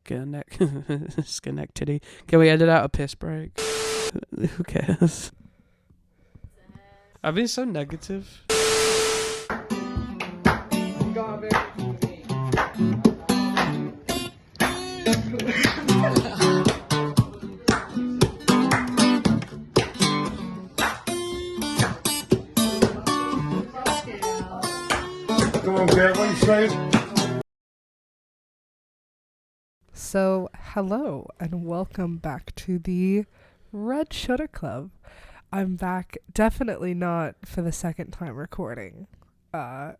Schenectady. Can we edit out a piss break? Who cares? I've been so negative. Come on, Garrett, what are you saying? So, hello and welcome back to the Red Shutter Club. I'm back, definitely not for the second time recording,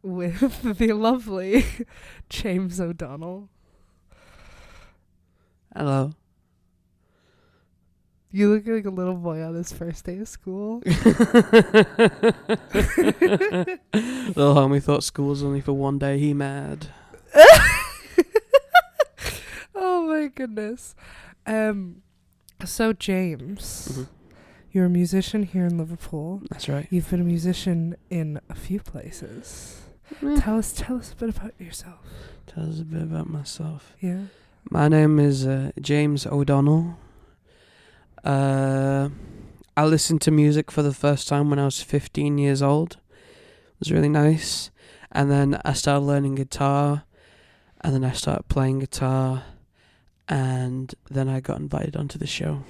with the lovely James O'Donnell. Hello. You look like a little boy on his first day of school. Little homie thought school was only for one day. He mad. Oh my goodness. So James, Mm-hmm. you're a musician here in Liverpool. That's right. You've been a musician in a few places. Tell us a bit about yourself. Tell us a bit about myself. Yeah. My name is James O'Donnell. I listened to music for the first time when I was 15 years old. It was really nice. And then I started learning guitar. And then I started playing guitar. And then I got invited onto the show.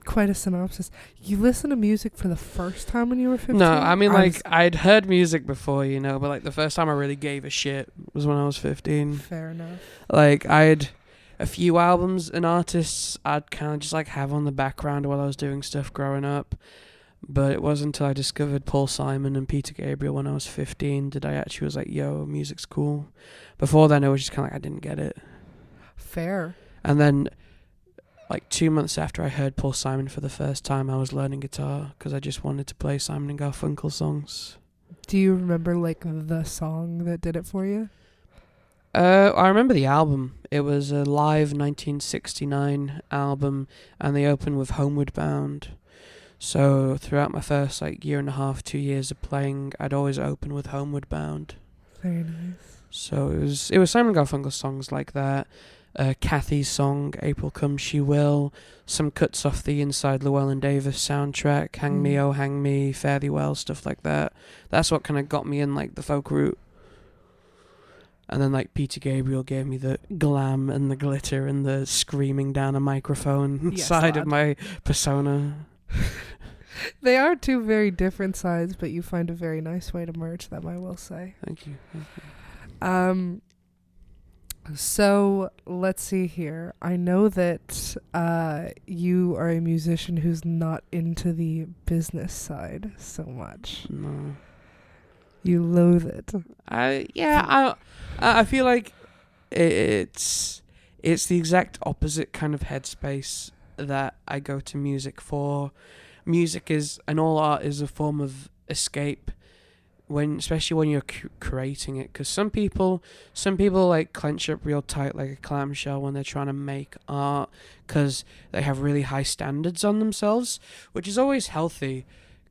Quite a synopsis. You listened to music for the first time when you were 15? No, I mean, I'd heard music before, but, like, the first time I really gave a shit was when I was 15. Fair enough. Like, I had a few albums and artists I'd kind of just, like, have on the background while I was doing stuff growing up. But it wasn't until I discovered Paul Simon and Peter Gabriel when I was 15 that I actually was like, yo, music's cool. Before then, it was just kind of like, I didn't get it. Fair. And then, like, 2 months after I heard Paul Simon for the first time, I was learning guitar because I just wanted to play Simon and Garfunkel songs. Do you remember, like, the song that did it for you? I remember the album. It was a live 1969 album, and they opened with Homeward Bound. So throughout my first, like, year and a half, 2 years of playing, I'd always open with Homeward Bound. Very nice. So it was Simon Garfunkel songs like that. Kathy's song, April Comes She Will, some cuts off the Inside Llewellyn Davis soundtrack, Hang Me, Oh Hang Me, Fare Thee Well, stuff like that. That's what kind of got me in, like, the folk route. And then, like, Peter Gabriel gave me the glam and the glitter and the screaming down a microphone side of my persona. They are two very different sides, but you find a very nice way to merge them, I will say. Thank you. So let's see here. I know that you are a musician who's not into the business side so much. No. You loathe it. I feel like it's the exact opposite kind of headspace that I go to music for. Music is, and all art is, a form of escape, especially when you're creating it. Because some people like clench up real tight like a clamshell when they're trying to make art, because they have really high standards on themselves, which is always healthy.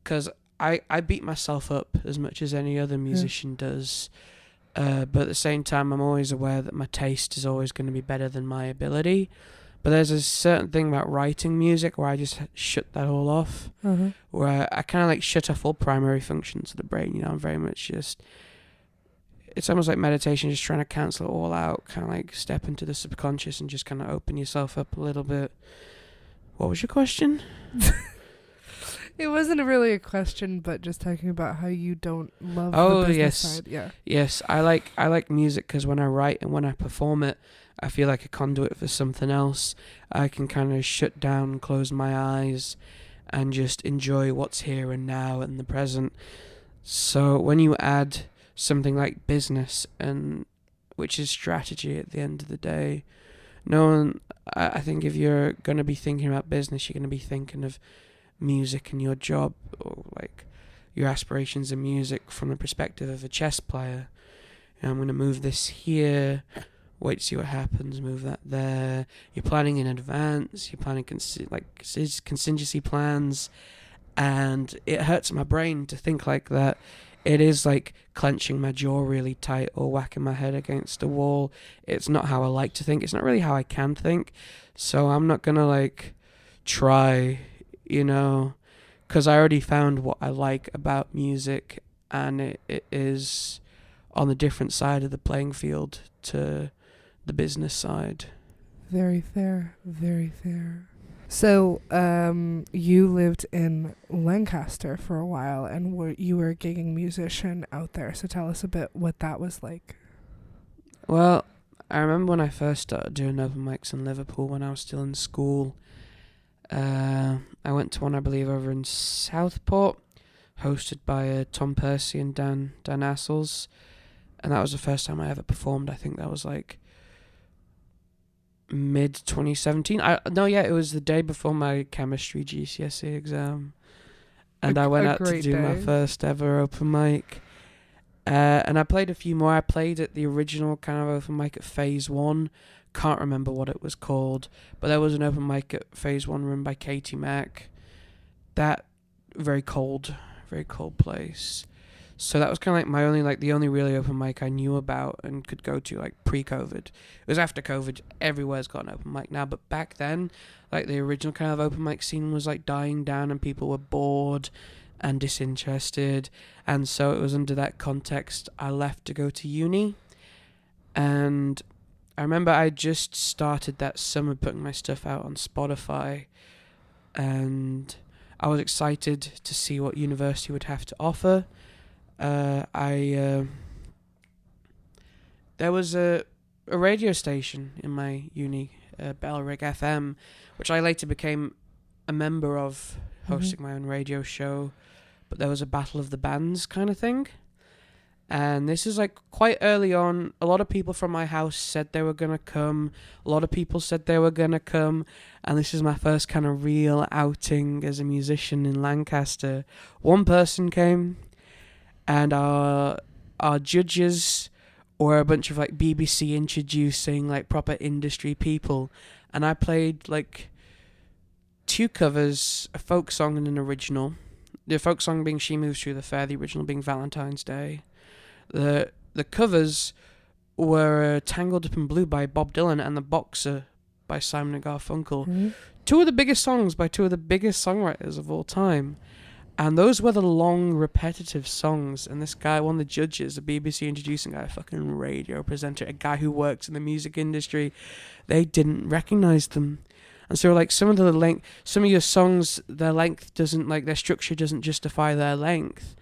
Because I beat myself up as much as any other musician does. But at the same time, I'm always aware that my taste is always going to be better than my ability. But there's a certain thing about writing music where I just shut that all off. Uh-huh. Where I kind of, like, shut off all primary functions of the brain. I'm very much just... It's almost like meditation, just trying to cancel it all out. Kind of like step into the subconscious and just kind of open yourself up a little bit. What was your question? It wasn't really a question, but just talking about how you don't love the business side. Yeah. Yes, I like music because when I write and when I perform it, I feel like a conduit for something else. I can kind of shut down, close my eyes, and just enjoy what's here and now and the present. So when you add something like business, and which is strategy at the end of the day, I think if you're going to be thinking about business, you're going to be thinking of music and your job, or like your aspirations in music from the perspective of a chess player. I'm going to move this here, wait to see what happens, move that there. You're planning in advance, you're planning contingency plans, and it hurts my brain to think like that. it is like clenching my jaw really tight or whacking my head against a wall. It's not how I like to think. It's not really how I can think. So I'm not gonna like try, you know, because I already found what I like about music, and it is on the different side of the playing field to the business side. Very fair. Very fair. So, you lived in Lancaster for a while, and you were a gigging musician out there. So tell us a bit what that was like. Well, I remember when I first started doing open mics in Liverpool when I was still in school. I went to one, I believe, over in Southport, hosted by Tom Percy and Dan Assels, and that was the first time I ever performed. I think that was like mid 2017. It was the day before my chemistry GCSE exam, and I went out to do my first ever open mic. And I played a few more. I played at the original kind of open mic at Phase 1. Can't remember what it was called, but there was an open mic at Phase 1 run by Katie Mack. That very cold place. So that was kind of like the only really open mic I knew about and could go to like pre-COVID. It was after COVID, everywhere's got an open mic now, but back then, like the original kind of open mic scene was like dying down and people were bored and disinterested, and so it was under that context I left to go to uni. And I remember I just started that summer putting my stuff out on Spotify, and I was excited to see what university would have to offer. There was a radio station in my uni, Bellrig FM, which I later became a member of, hosting my own radio show. But there was a battle of the bands kind of thing. And this is like quite early on. A lot of people from my house said they were going to come. A lot of people said they were going to come. And this is my first kind of real outing as a musician in Lancaster. One person came, and our judges were a bunch of like BBC introducing like proper industry people. And I played like 2 covers, a folk song and an original. The folk song being She Moves Through the Fair, the original being Valentine's Day. The covers were Tangled Up in Blue by Bob Dylan and The Boxer by Simon and Garfunkel. 2 of the biggest songs by 2 of the biggest songwriters of all time. And those were the long, repetitive songs. And this guy, one of the judges, a BBC introducing guy, a fucking radio presenter, a guy who works in the music industry, they didn't recognize them. And so, like, some of your songs, their length doesn't, like, their structure doesn't justify their length.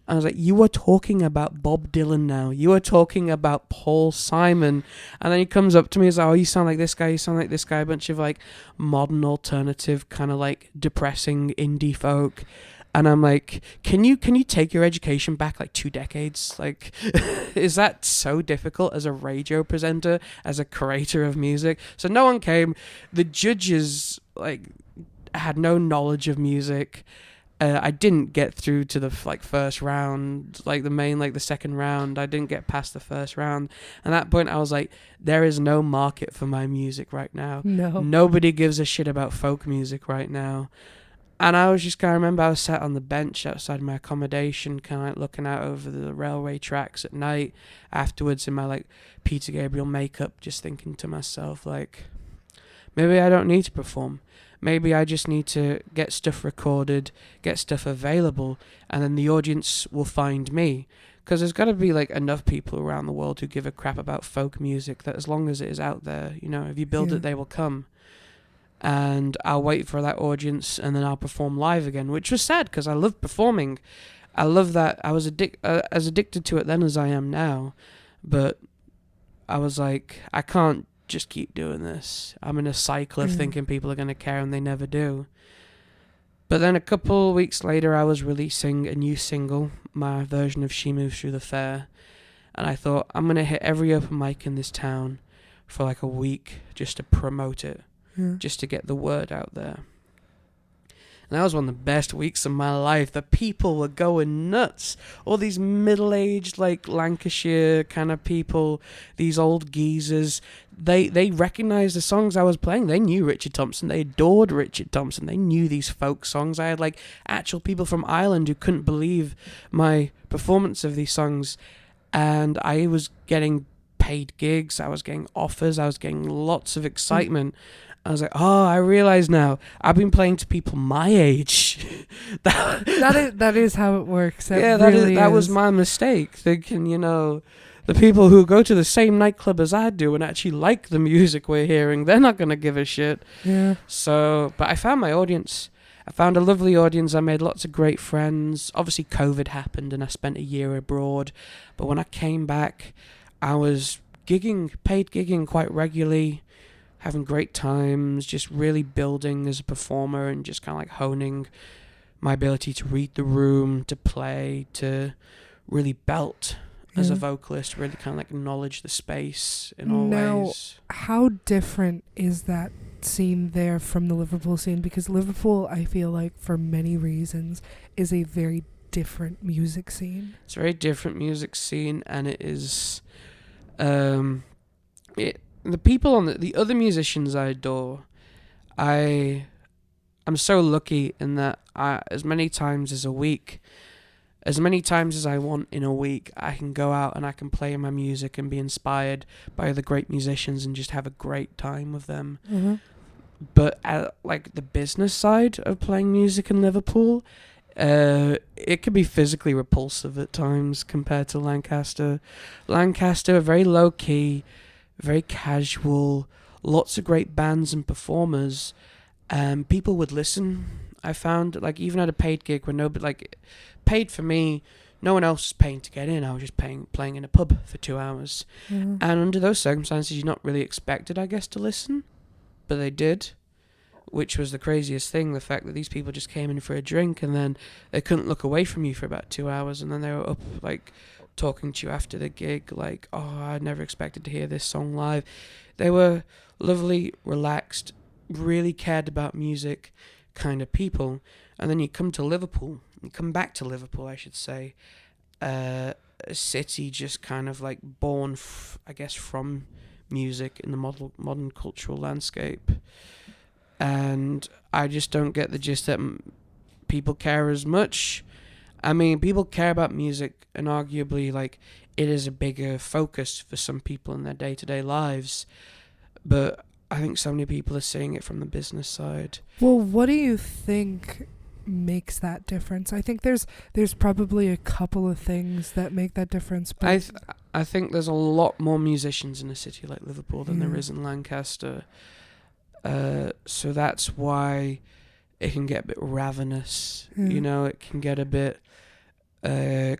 I was like, you are talking about Bob Dylan now. You are talking about Paul Simon. And then he comes up to me and he's like, oh, you sound like this guy, you sound like this guy. A bunch of, like, modern alternative, kind of, like, depressing indie folk. And I'm like, can you take your education back like 2 decades? Like, is that so difficult as a radio presenter, as a creator of music? So no one came. The judges like had no knowledge of music. I didn't get through to the first round, the second round. I didn't get past the first round. And at that point, I was like, there is no market for my music right now. No. Nobody gives a shit about folk music right now. And I was just kind of remember I was sat on the bench outside my accommodation, kind of like looking out over the railway tracks at night afterwards in my like Peter Gabriel makeup, just thinking to myself, like, maybe I don't need to perform. Maybe I just need to get stuff recorded, get stuff available, and then the audience will find me. Because there's got to be like enough people around the world who give a crap about folk music that as long as it is out there, you know, if you build it, they will come. And I'll wait for that audience, and then I'll perform live again, which was sad because I love performing. I love that. I was as addicted to it then as I am now, but I was like, I can't just keep doing this. I'm in a cycle of thinking people are going to care, and they never do. But then a couple of weeks later, I was releasing a new single, my version of She Moves Through the Fair, and I thought, I'm going to hit every open mic in this town for like a week just to promote it. Just to get the word out there. And And that was one of the best weeks of my life. The people were going nuts. All these middle-aged, like, Lancashire kind of people, these old geezers, they recognized the songs I was playing. They knew Richard Thompson. They adored Richard Thompson. They knew these folk songs. I had, like, actual people from Ireland who couldn't believe my performance of these songs. And I was getting paid gigs. I was getting offers. I was getting lots of excitement. I was like, oh, I realize now. I've been playing to people my age. that is how it works. That was my mistake. Thinking, the people who go to the same nightclub as I do and actually like the music we're hearing, they're not going to give a shit. Yeah. So, but I found my audience. I found a lovely audience. I made lots of great friends. Obviously, COVID happened and I spent a year abroad. But when I came back, I was paid gigging quite regularly, having great times, just really building as a performer and just kind of like honing my ability to read the room, to play, to really belt as a vocalist, really kind of like acknowledge the space in all ways. How different is that scene there from the Liverpool scene? Because Liverpool, I feel like, for many reasons, is a very different music scene. It's a very different music scene, and it is... the people on the other musicians I adore, I'm so lucky in that as many times as I want in a week, I can go out and I can play my music and be inspired by other great musicians and just have a great time with them. Mm-hmm. But like the business side of playing music in Liverpool, it can be physically repulsive at times compared to Lancaster. Lancaster, very low key, very casual, lots of great bands and performers. People would listen. I found, like, even at a paid gig where nobody, like, paid for me, no one else was paying to get in. I was just playing in a pub for 2 hours. Mm-hmm. And under those circumstances, you're not really expected, I guess, to listen. But they did, which was the craziest thing, the fact that these people just came in for a drink and then they couldn't look away from you for about 2 hours, and then they were up, like, talking to you after the gig, like, oh, I never expected to hear this song live. They were lovely, relaxed, really cared about music kind of people. And then you come to Liverpool, you come back to Liverpool, I should say, a city just kind of like born, I guess, from music in the modern cultural landscape. And I just don't get the gist that people care as much. I mean, people care about music, and arguably, like, it is a bigger focus for some people in their day-to-day lives. But I think so many people are seeing it from the business side. Well, what do you think makes that difference? I think there's probably a couple of things that make that difference. But I think there's a lot more musicians in a city like Liverpool than there is in Lancaster. So that's why it can get a bit ravenous. It can get a bit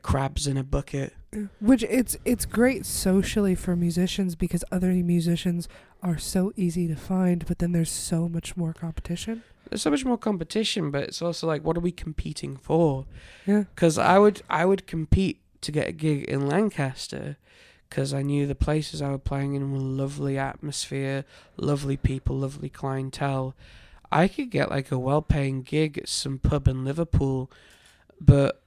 crabs in a bucket. Which it's great socially for musicians because other musicians are so easy to find, but then there's so much more competition. There's so much more competition, but it's also like, what are we competing for? Yeah. Because I would compete to get a gig in Lancaster because I knew the places I was playing in were lovely atmosphere, lovely people, lovely clientele. I could get like a well-paying gig at some pub in Liverpool, but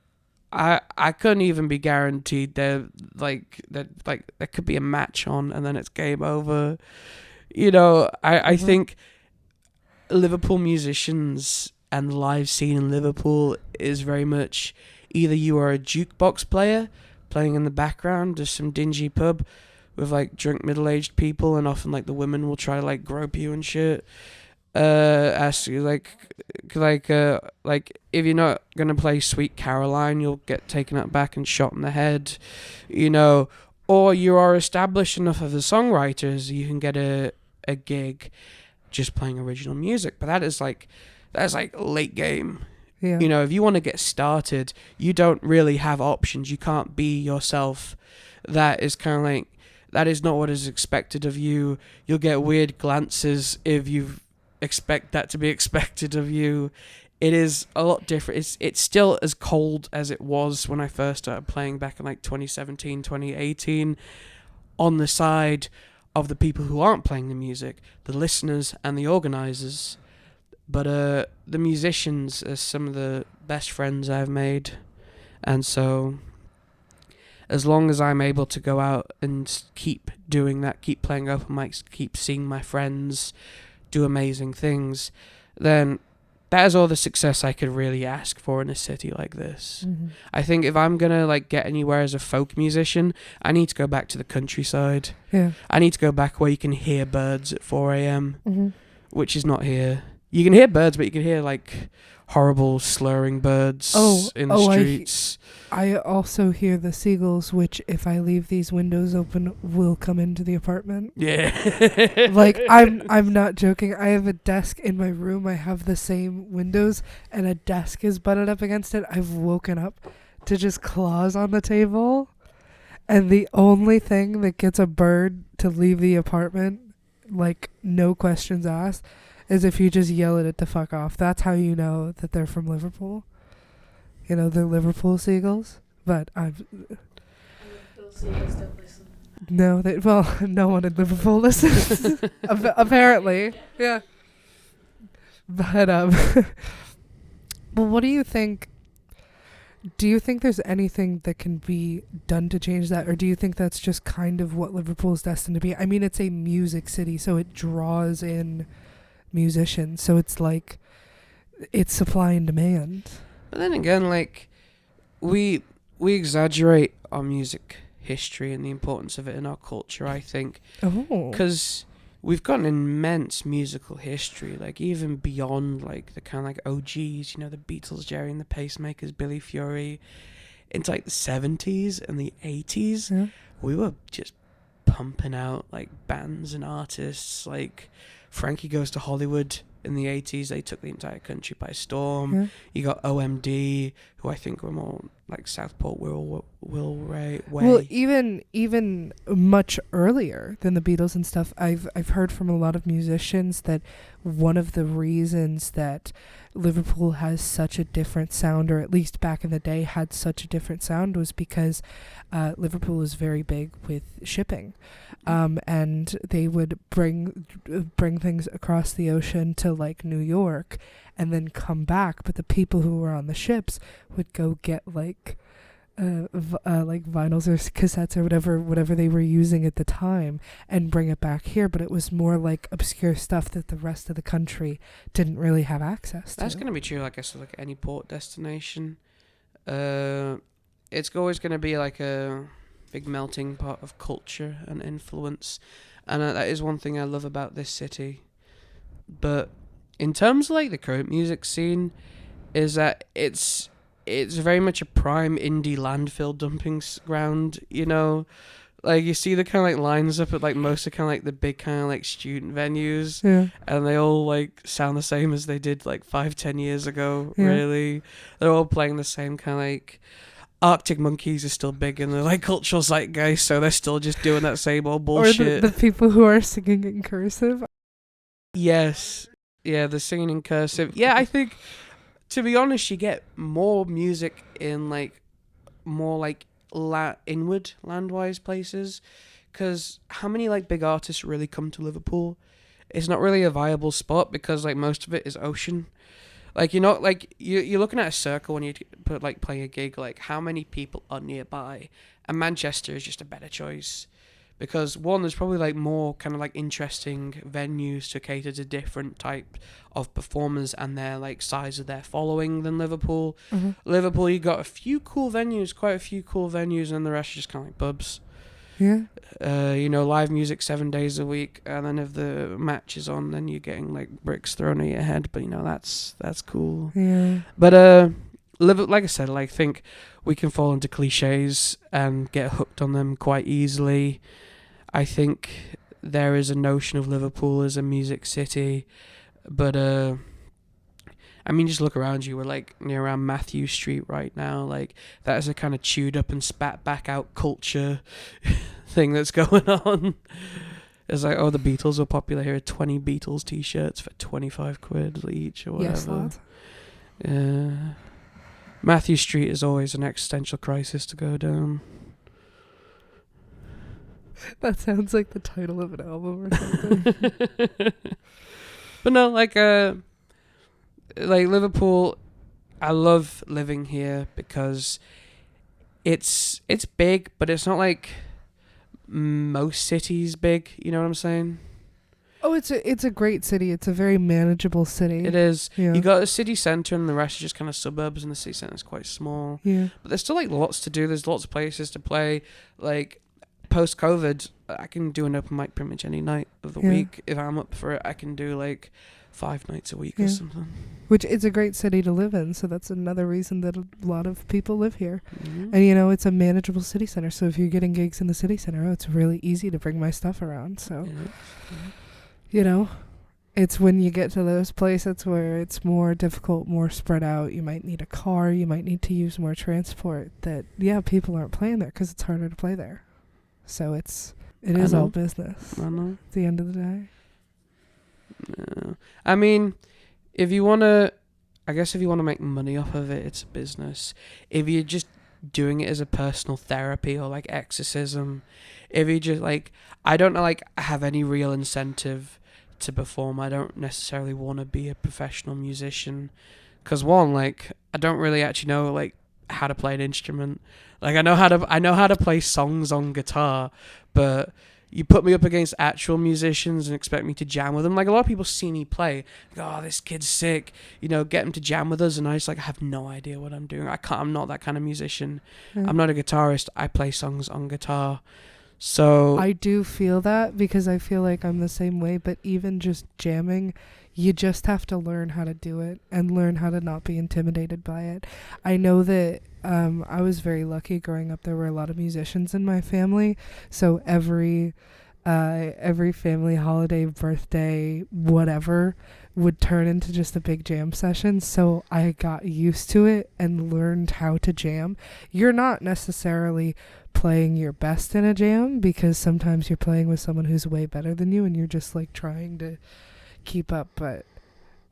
I couldn't even be guaranteed there could be a match on and then it's game over. I think Liverpool musicians and the live scene in Liverpool is very much either you are a jukebox player playing in the background of some dingy pub with like drunk middle-aged people, and often like the women will try to like grope you and shit. Ask you like if you're not gonna play Sweet Caroline, you'll get taken up back and shot in the head, or you are established enough as a songwriter so you can get a gig just playing original music. But that's like late game. Yeah. If you want to get started, you don't really have options. You can't be yourself. That is kind of like, that is not what is expected of you. You'll get weird glances if you expect that to be expected of you. It is a lot different. It's still as cold as it was when I first started playing back in like 2017, 2018, on the side of the people who aren't playing the music, the listeners and the organisers. But the musicians are some of the best friends I've made, and so as long as I'm able to go out and keep doing that, keep playing open mics, keep seeing my friends do amazing things, then that is all the success I could really ask for in a city like this. Mm-hmm. I think if I'm gonna like get anywhere as a folk musician, I need to go back to the countryside. Yeah. I need to go back where you can hear birds at 4 a.m., Mm-hmm. which is not here. You can hear birds, but you can hear like horrible slurring birds in the streets. I also hear the seagulls, which if I leave these windows open will come into the apartment. Yeah. Like I'm not joking. I have a desk in my room. I have the same windows and a desk is butted up against it. I've woken up to just claws on the table. And the only thing that gets a bird to leave the apartment, like no questions asked, is if you just yell at it to fuck off. That's how you know that they're from Liverpool. You know, they're Liverpool seagulls. But I've... Liverpool seagulls don't listen. No, no one in Liverpool listens. Apparently. Yeah. But, well, what do you think? Do you think there's anything that can be done to change that? Or do you think that's just kind of what Liverpool's destined to be? I mean, it's a music city, so it draws in musicians. So it's like, it's supply and demand. But then again, like, we exaggerate our music history and the importance of it in our culture, I think. Oh. Because we've got an immense musical history, like, even beyond, like, the kind of, like, OGs, you know, the Beatles, Jerry and the Pacemakers, Billy Fury. Into, like, the 70s and the 80s, Yeah. we were just pumping out, like, bands and artists, like Frankie Goes to Hollywood. In the 80s, they took the entire country by storm. Yeah. You got OMD, who I think were more like Southport, Will Way. Well, even much earlier than the Beatles and stuff, I've heard from a lot of musicians that one of the reasons that Liverpool has such a different sound, or at least back in the day had such a different sound, was because Liverpool is very big with shipping, and they would bring things across the ocean to like New York, and then come back. But the people who were on the ships would go get like vinyls or cassettes or whatever they were using at the time, and bring it back here. But it was more like obscure stuff that the rest of the country didn't really have access to. That's going to be true, I guess, like any port destination. It's always going to be like a big melting pot of culture and influence, and that is one thing I love about this city. But in terms of like the current music scene, is that it's very much a prime indie landfill dumping ground, you know? Like, you see the kind of, like, lines up at, like, most of kind of, like, the big kind of, like, student venues. Yeah. And they all, like, sound the same as they did, like, 5-10 years ago, Yeah. really. They're all playing the same kind of, like... Arctic Monkeys are still big in the, like, cultural zeitgeist, so they're still just doing that same old bullshit. Or the people who are singing in cursive. Yes. Yeah, the singing in cursive. Yeah, I think... To be honest, you get more music in, like, more, like, inward, land-wise places. Because how many, like, big artists really come to Liverpool? It's not really a viable spot because, like, most of it is ocean. Like, you're not, like, you're looking at a circle when you play a gig, like, how many people are nearby? And Manchester is just a better choice. Because, one, there's probably, like, more kind of, like, interesting venues to cater to different type of performers and their, like, size of their following than Liverpool. Mm-hmm. Liverpool, you got quite a few cool venues, and the rest are just kind of like pubs. Yeah. You know, live music 7 days a week, and then if the match is on, then you're getting, like, bricks thrown at your head. But, you know, that's cool. Yeah. But, like I said, like, I think we can fall into cliches and get hooked on them quite easily. I think there is a notion of Liverpool as a music city, but I mean, just look around you. We're like near around Matthew Street right now. Like, that is a kind of chewed up and spat back out culture thing that's going on. It's like, oh, the Beatles were popular here. 20 Beatles t-shirts for 25 quid each or whatever. Yes, lad. Yeah. Matthew Street is always an existential crisis to go down. That sounds like the title of an album or something. But no, like, like Liverpool, I love living here because it's big, but it's not like most cities big. You know what I'm saying? Oh, it's a great city. It's a very manageable city. It is. Yeah. You got a city centre, and the rest are just kind of suburbs, and the city centre is quite small. Yeah. But there's still like lots to do. There's lots of places to play. Like post COVID, I can do an open mic pretty much any night of the Yeah. week. If I'm up for it, I can do like 5 nights a week Yeah. or something. Which it's a great city to live in, so that's another reason that a lot of people live here. Mhm. And, you know, it's a manageable city center, so if you're getting gigs in the city center, it's really easy to bring my stuff around, so, Yeah. you know, it's when you get to those places where it's more difficult, more spread out, you might need a car, you might need to use more transport, that, yeah, people aren't playing there because it's harder to play there. So it is know. all business I know. at the end of the day. Yeah. I mean, if you want to make money off of it, it's a business. If you're just doing it as a personal therapy or like exorcism, if you just like, I don't know, like have any real incentive to perform. I don't necessarily want to be a professional musician because one, like, I don't really actually know like how to play an instrument. Like I know how to play songs on guitar, but you put me up against actual musicians and expect me to jam with them. Like a lot of people see me play, oh, this kid's sick, you know, get him to jam with us, and I just like have no idea what I'm doing. I'm not that kind of musician. Yeah. I'm not a guitarist. I play songs on guitar. So I do feel that because I feel like I'm the same way, but even just jamming, you just have to learn how to do it and learn how to not be intimidated by it. I know that I was very lucky growing up. There were a lot of musicians in my family, so every family holiday, birthday, whatever would turn into just a big jam session. So I got used to it and learned how to jam. You're not necessarily playing your best in a jam because sometimes you're playing with someone who's way better than you and you're just like trying to keep up. But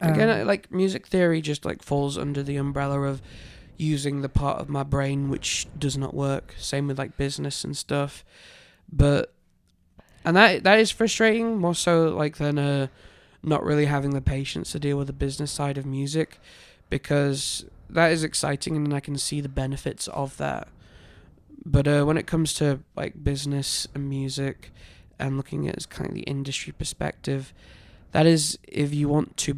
again, like music theory just like falls under the umbrella of using the part of my brain which does not work. Same with like business and stuff. And that is frustrating, more so like than not really having the patience to deal with the business side of music, because that is exciting and I can see the benefits of that. But when it comes to like business and music and looking at it as kind of the industry perspective, that is if you want to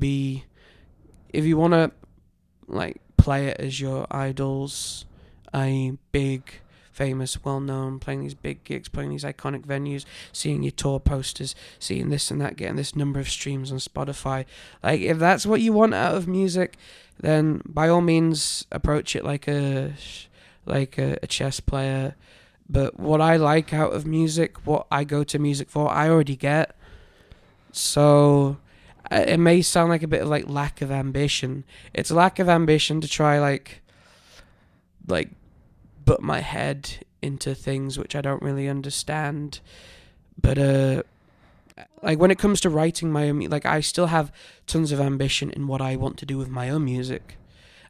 like play it as your idols, a big, famous, well-known, playing these big gigs, playing these iconic venues, seeing your tour posters, seeing this and that, getting this number of streams on Spotify. Like, if that's what you want out of music, then by all means approach it like a chess player. But what I like out of music, what I go to music for, I already get. So it may sound like a bit of like lack of ambition. It's a lack of ambition to try like butt my head into things which I don't really understand. But like when it comes to writing my own, like I still have tons of ambition in what I want to do with my own music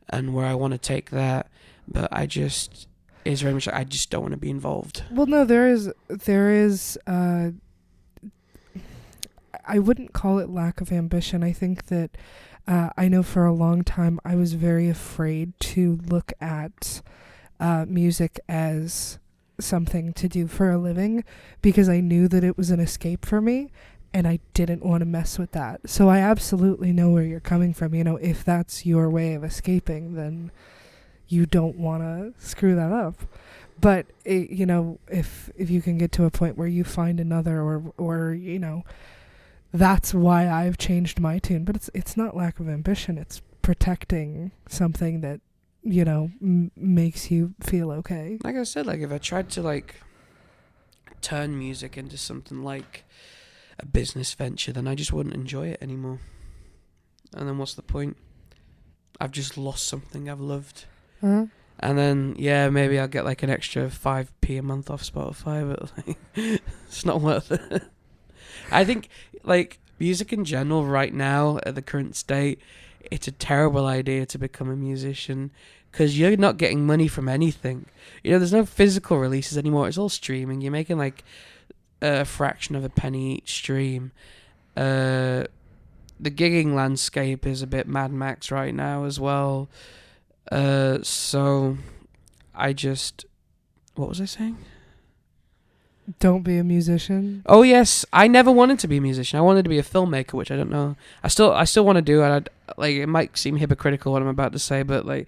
and where I want to take that. But it's very much like I just don't want to be involved. well, no, there is I wouldn't call it lack of ambition. I think that I know for a long time I was very afraid to look at music as something to do for a living because I knew that it was an escape for me and I didn't want to mess with that. So I absolutely know where you're coming from. You know, if that's your way of escaping, then you don't want to screw that up. But you know, if you can get to a point where you find another or you know, that's why I've changed my tune. But it's not lack of ambition. It's protecting something that, you know, makes you feel okay. Like I said, like if I tried to like turn music into something like a business venture, then I just wouldn't enjoy it anymore. And then what's the point? I've just lost something I've loved. Uh-huh. And then, yeah, maybe I'll get like an extra 5p a month off Spotify, but like, it's not worth it. I think like music in general right now at the current state, it's a terrible idea to become a musician because you're not getting money from anything. You know, there's no physical releases anymore. It's all streaming. You're making like a fraction of a penny each stream. the gigging landscape is a bit Mad Max right now as well. So I just, what was I saying? Don't be a musician. Oh yes, I never wanted to be a musician. I wanted to be a filmmaker, which I don't know. I still want to do, and like it might seem hypocritical what I'm about to say, but like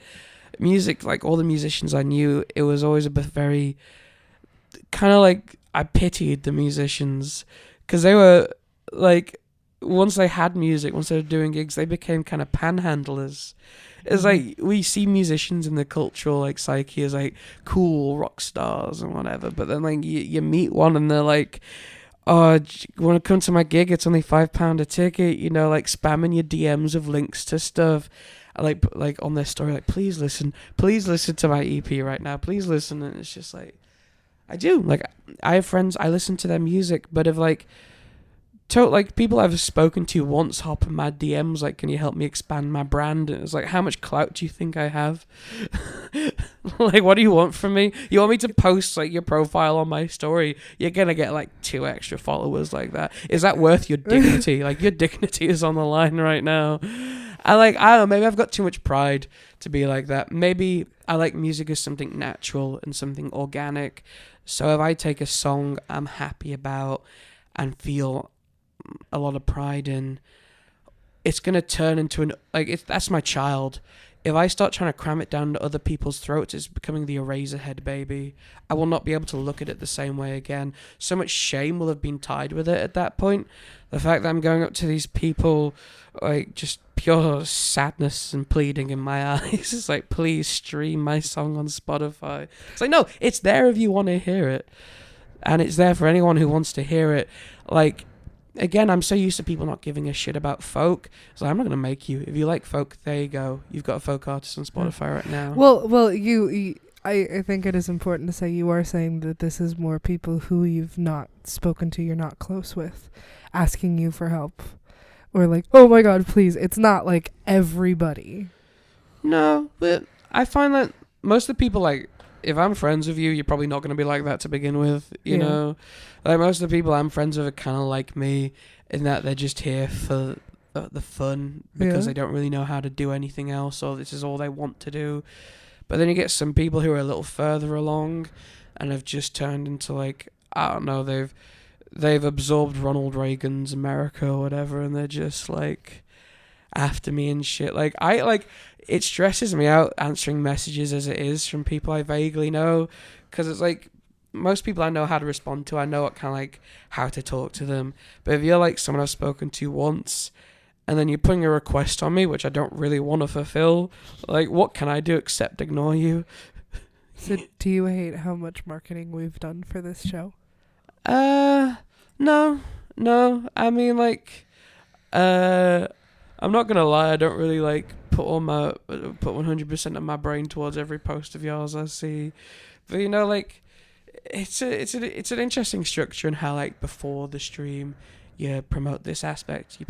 music, like all the musicians I knew, it was always a bit very kind of like I pitied the musicians because they were like once they had music, once they were doing gigs, they became kind of panhandlers. It's like we see musicians in the cultural like psyche as like cool rock stars and whatever, but then like you meet one and they're like, "Oh, you want to come to my gig? It's only £5 a ticket." You know, like spamming your DMs of links to stuff, like on their story, like please listen to my EP right now, please listen. And it's just like, I do like I have friends, I listen to their music, but if like. Like people I've spoken to once hop in my DMs like, can you help me expand my brand? And it's like, how much clout do you think I have? Like, what do you want from me? You want me to post like your profile on my story? You're gonna get like 2 extra followers like that. Is that worth your dignity? Like your dignity is on the line right now. I don't know, maybe I've got too much pride to be like that. Maybe I like music as something natural and something organic. So if I take a song I'm happy about and feel a lot of pride in, it's gonna turn into that's my child. If I start trying to cram it down to other people's throats, it's becoming the Eraserhead baby. I will not be able to look at it the same way again. So much shame will have been tied with it at that point. The fact that I'm going up to these people, like just pure sadness and pleading in my eyes. It's like, please stream my song on Spotify. It's like, no, it's there if you want to hear it, and it's there for anyone who wants to hear it. Like. Again, I'm so used to people not giving a shit about folk. So I'm not going to make you. If you like folk, there you go. You've got a folk artist on Spotify right now. Well, I think it is important to say you are saying that this is more people who you've not spoken to, you're not close with, asking you for help. Or like, oh my God, please. It's not like everybody. No, but I find that most of the people, like, if I'm friends with you, you're probably not going to be like that to begin with, you know? Like, most of the people I'm friends with are kind of like me in that they're just here for the fun because they don't really know how to do anything else, or this is all they want to do. But then you get some people who are a little further along and have just turned into, like, I don't know, they've absorbed Ronald Reagan's America or whatever, and they're just, like, after me and shit. Like, it stresses me out answering messages as it is from people I vaguely know, because it's like most people I know how to respond to. I know what kind of like how to talk to them. But if you're like someone I've spoken to once and then you're putting a request on me which I don't really want to fulfill, like what can I do except ignore you? So do you hate how much marketing we've done for this show? No. I mean, like, I'm not gonna lie, I don't really like put 100% of my brain towards every post of yours I see, but you know, like, it's an interesting structure in how, like, before the stream you promote this aspect, you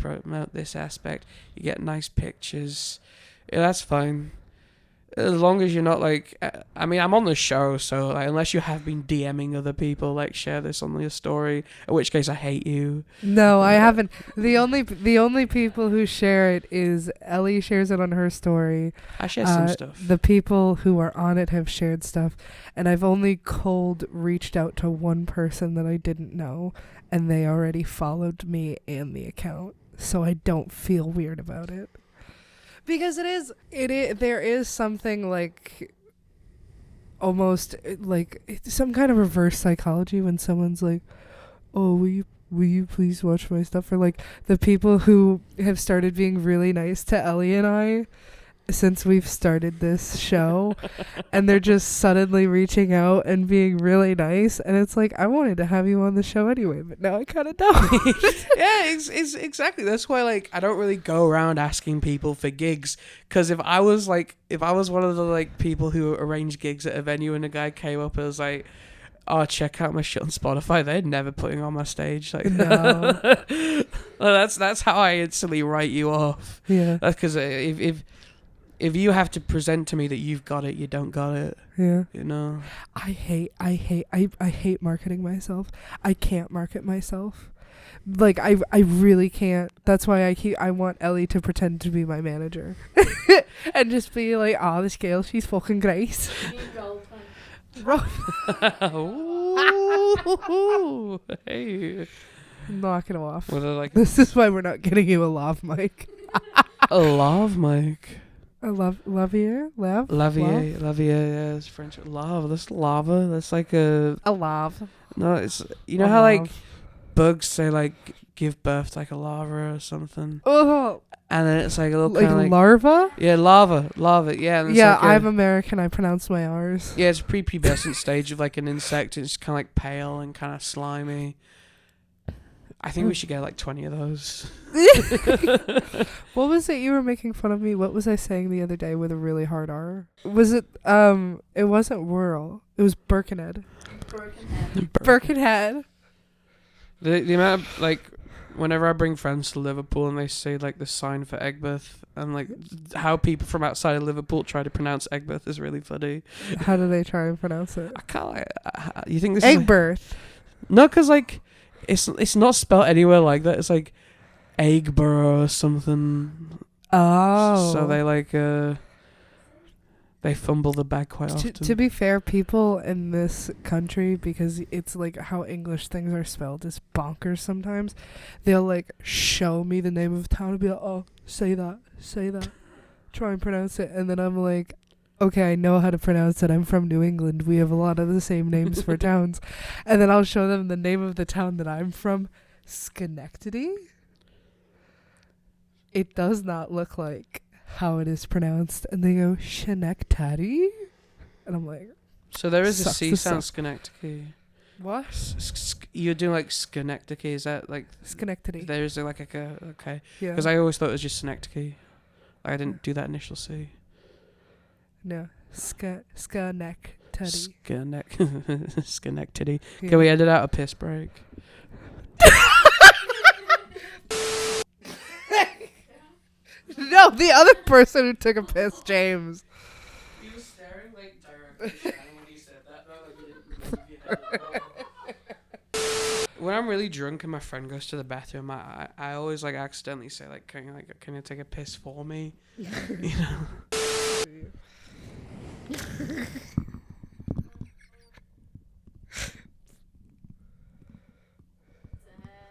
get nice pictures. Yeah, that's fine. As long as you're not like, I mean, I'm on the show, so like, unless you have been DMing other people, like, share this on your story, in which case I hate you. No, I haven't. The only people who share it is Ellie shares it on her story. I share some stuff. The people who are on it have shared stuff, and I've only cold reached out to one person that I didn't know, and they already followed me and the account, so I don't feel weird about it. Because there is something like almost like some kind of reverse psychology when someone's like, oh, will you please watch my stuff? Or like the people who have started being really nice to Ellie and I since we've started this show, and they're just suddenly reaching out and being really nice, and it's like, I wanted to have you on the show anyway, but now I kind of don't. Yeah, it's exactly. That's why, like, I don't really go around asking people for gigs, because if I was one of the like people who arrange gigs at a venue and a guy came up and was like, oh, check out my shit on Spotify, they'd never put him on my stage. Like, no. Well, that's how I instantly write you off. Yeah. That's because if you have to present to me that you've got it, you don't got it. Yeah. You know? I hate marketing myself. I can't market myself Like I really can't. That's why I want Ellie to pretend to be my manager. And just be like, oh, this girl, she's fucking great. You need roleplay. Ooh, hey. Knock it off. What are like This is why we're not getting you a lav mic. a lav mic? A lavier? Lavier, yeah, it's French. Lava, that's lava. That's like a lav. no. It's you know how like bugs say like give birth to like a lava or something, Oh, and then it's like a little like kind of like larva? yeah, lava, yeah. And it's Yeah, like I'm American. I pronounce my R's. yeah, it's a prepubescent stage of like an insect. It's kind of like pale and kind of slimy. I think we should get like 20 of those. What was it you were making fun of me? What was I saying the other day with a really hard R? Was it it wasn't whirl. It was Birkenhead. Birkenhead. The amount of like whenever I bring friends to Liverpool and they say like the sign for Egbert and like how people from outside of Liverpool try to pronounce Egbert is really funny. How do they try and pronounce it? I can't like, you think this Egbert. is no, because like it's not spelled anywhere like that. It's like Egbert or something. Oh. So they like they fumble the bag quite often. To be fair, people in this country, because it's like how English things are spelled is bonkers sometimes, they'll like show me the name of a town and be like, oh, say that, try and pronounce it. And then I'm like, okay, I know how to pronounce it. I'm from New England. We have a lot of the same names for towns. And then I'll show them the name of the town that I'm from, Schenectady. It does not look like how it is pronounced. And they go, Schenectady? And I'm like, so there is a sucks C to sound, suck. Schenectady. what? You're doing like Schenectady. Is that like Schenectady. there is like a okay? Yeah. Because I always thought it was just Schenectady. I didn't do that initial C. No. Schenectady. Schenectady. Yeah. Can we edit out a piss break? No, the other person who took a piss, James. He was staring like directly at Shannon when he said that though. Like he didn't move your head. When I'm really drunk and my friend goes to the bathroom, I always like accidentally say like, can you take a piss for me? You know.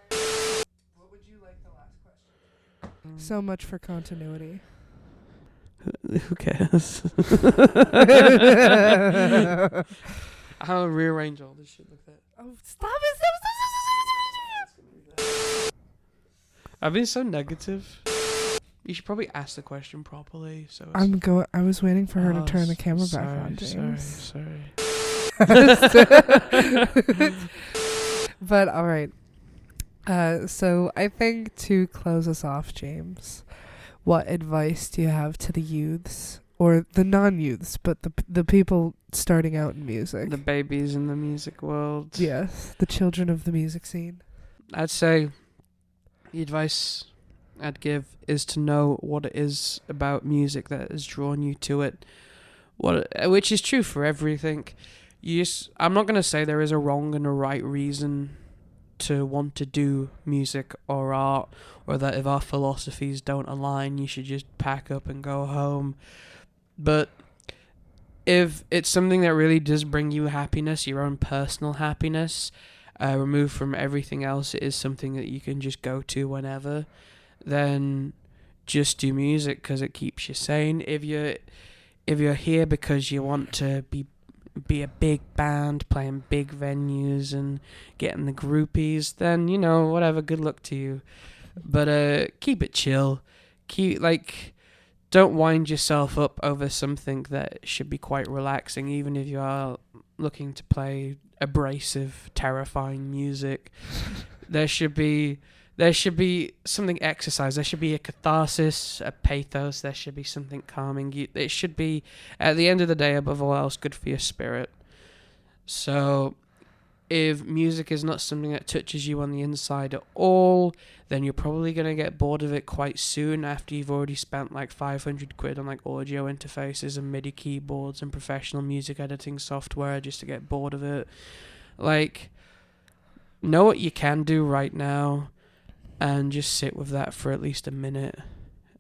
What would you like the last question? So much for continuity. Who cares? I'll rearrange all this shit like that. Oh, stop it! I've been so negative. You should probably ask the question properly. So it's I was waiting for her to Oh, turn the camera back sorry, on, James. Sorry. But all right. So I think to close us off, James, what advice do you have to the youths or the non-youths, but the people starting out in music? The babies in the music world. Yes, the children of the music scene. I'd say the advice I'd give is to know what it is about music that has drawn you to it. Which is true for everything. I'm not going to say there is a wrong and a right reason to want to do music or art, or that if our philosophies don't align, you should just pack up and go home. But if it's something that really does bring you happiness, your own personal happiness, removed from everything else, it is something that you can just go to whenever, then just do music because it keeps you sane. If you're here because you want to be a big band playing big venues and getting the groupies, then whatever, good luck to you. But keep it chill. Don't wind yourself up over something that should be quite relaxing, even if you are looking to play abrasive, terrifying music. There should be something exercise. There should be a catharsis, a pathos. There should be something calming. It should be, at the end of the day, above all else, good for your spirit. So, if music is not something that touches you on the inside at all, then you're probably going to get bored of it quite soon after you've already spent like 500 quid on like audio interfaces and MIDI keyboards and professional music editing software just to get bored of it. Like, know what you can do right now and just sit with that for at least a minute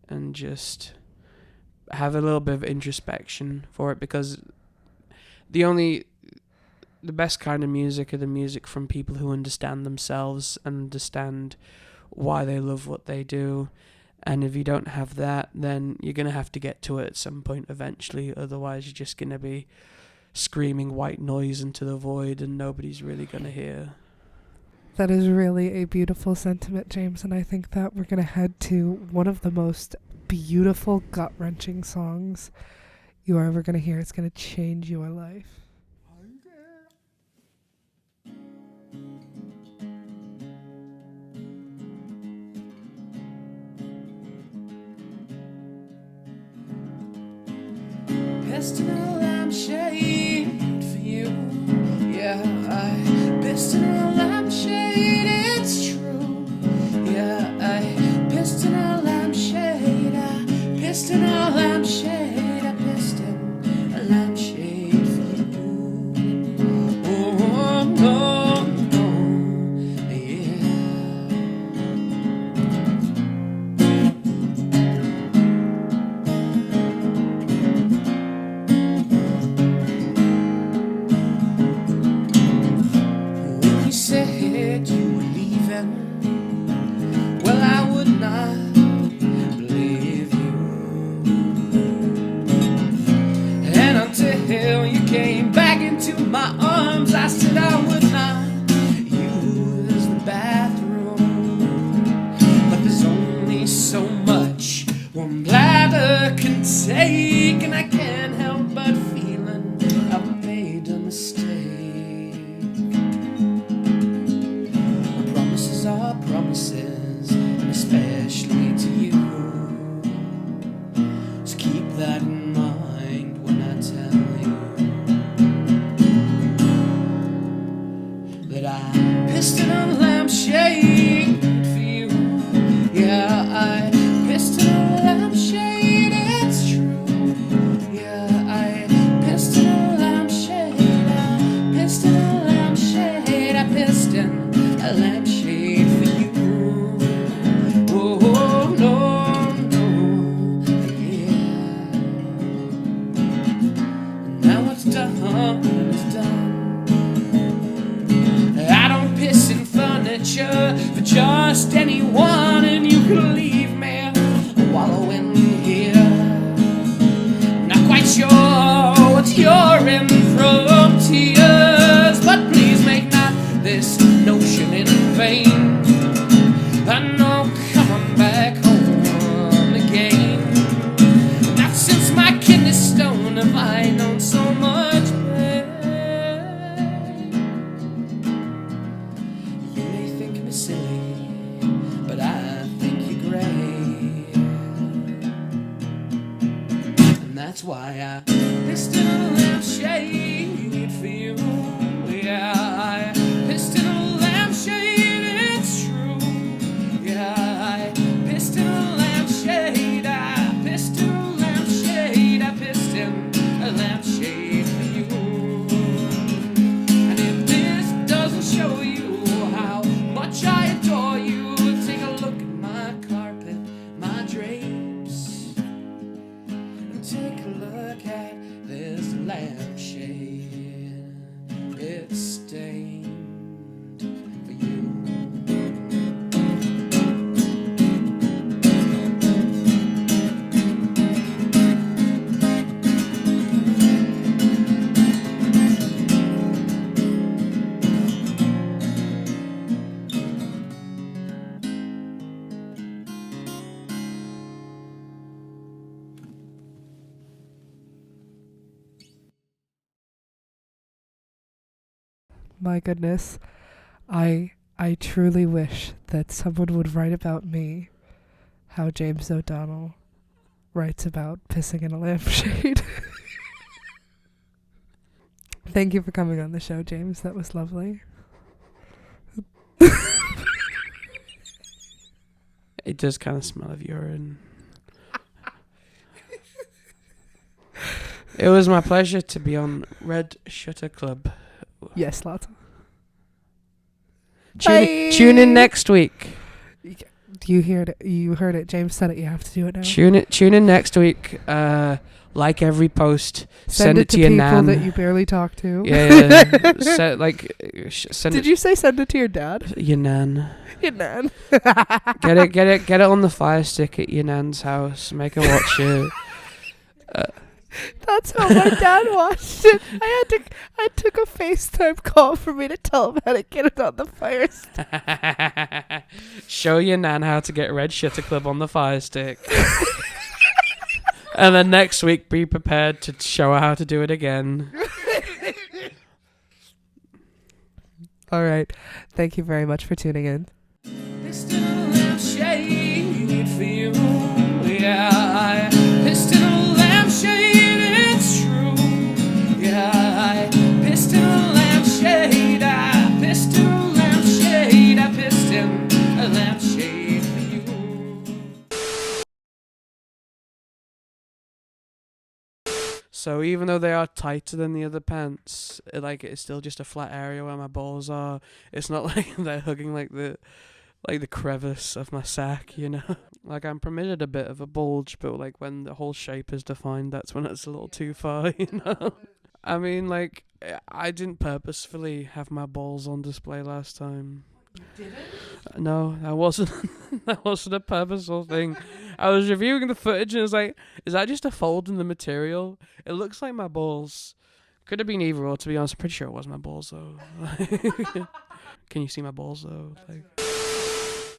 and just have a little bit of introspection for it, because the best kind of music are the music from people who understand themselves and understand why they love what they do. And if you don't have that, then you're going to have to get to it at some point eventually. Otherwise, you're just going to be screaming white noise into the void and nobody's really going to hear. That is really a beautiful sentiment, James, and I think that we're going to head to one of the most beautiful, gut-wrenching songs you are ever going to hear. It's going to change your life. Pissed in a lampshade for you. Yeah, I pissed in a lampshade, it's true. Yeah, I pissed in a lampshade. I pissed in a lampshade. I pissed in a lampshade for you. Oh, no, no, yeah. Said you were leaving, well, I would not believe you. And until you came back into my arms, I said I would not use the bathroom. But there's only so much one bladder can take, and I can't help but feeling I've made a mistake. Are promises, and especially to you. So keep that in mind when I tell you that I pissed in a lampshade for you. Yeah, I pissed in a lampshade, it's true. Yeah, I pissed in a lampshade. I pissed in a lampshade. I pissed in a lampshade. For just anyone, and you could leave me wallowing here. Not quite sure what you're in from tears, but please make not this notion in vain. I know coming back home again. Not since my kidney stone have I known so much pain. You may think me silly, but I think you're great. And that's why I pissed in a lampshade for you. Yeah, I pissed in a lampshade, it's true. Yeah, I pissed in a lampshade. I pissed in a lampshade. I pissed in a lampshade for you. And if this doesn't show you how much I adore you, take a look at my carpet, my drapes, and take a look at this lampshade. It's stained for you. My goodness, I truly wish that someone would write about me how James O'Donnell writes about pissing in a lampshade. Thank you for coming on the show, James. That was lovely. It does kind of smell of urine. It was my pleasure to be on Red Shutter Club. Yes, lots. Tune in next week. You heard it. You heard it. James said it. You have to do it now. Tune in next week. Like every post. Send it to your people nan. that you barely talk to. Yeah. Did you say send it to your dad? Your nan. Your nan. Get it on the Fire Stick at your nan's house. Make her watch it. That's how my dad watched it. I took a FaceTime call for me to tell him how to get it on the Fire Stick. Show your nan how to get Red Shitter Club on the Fire Stick. And then next week, be prepared to show her how to do it again. All right. Thank you very much for tuning in. So even though they are tighter than the other pants, it's still just a flat area where my balls are. It's not like they're hugging like the crevice of my sack, you know. Like I'm permitted a bit of a bulge, but like when the whole shape is defined, that's when it's a little too far, you know. I mean, like I didn't purposefully have my balls on display last time. You didn't? No, that wasn't. That wasn't a purposeful thing. I was reviewing the footage and I was like, is that just a fold in the material? It looks like my balls. Could have been either or, to be honest. I'm pretty sure it was my balls, though. Can you see my balls, though? Like...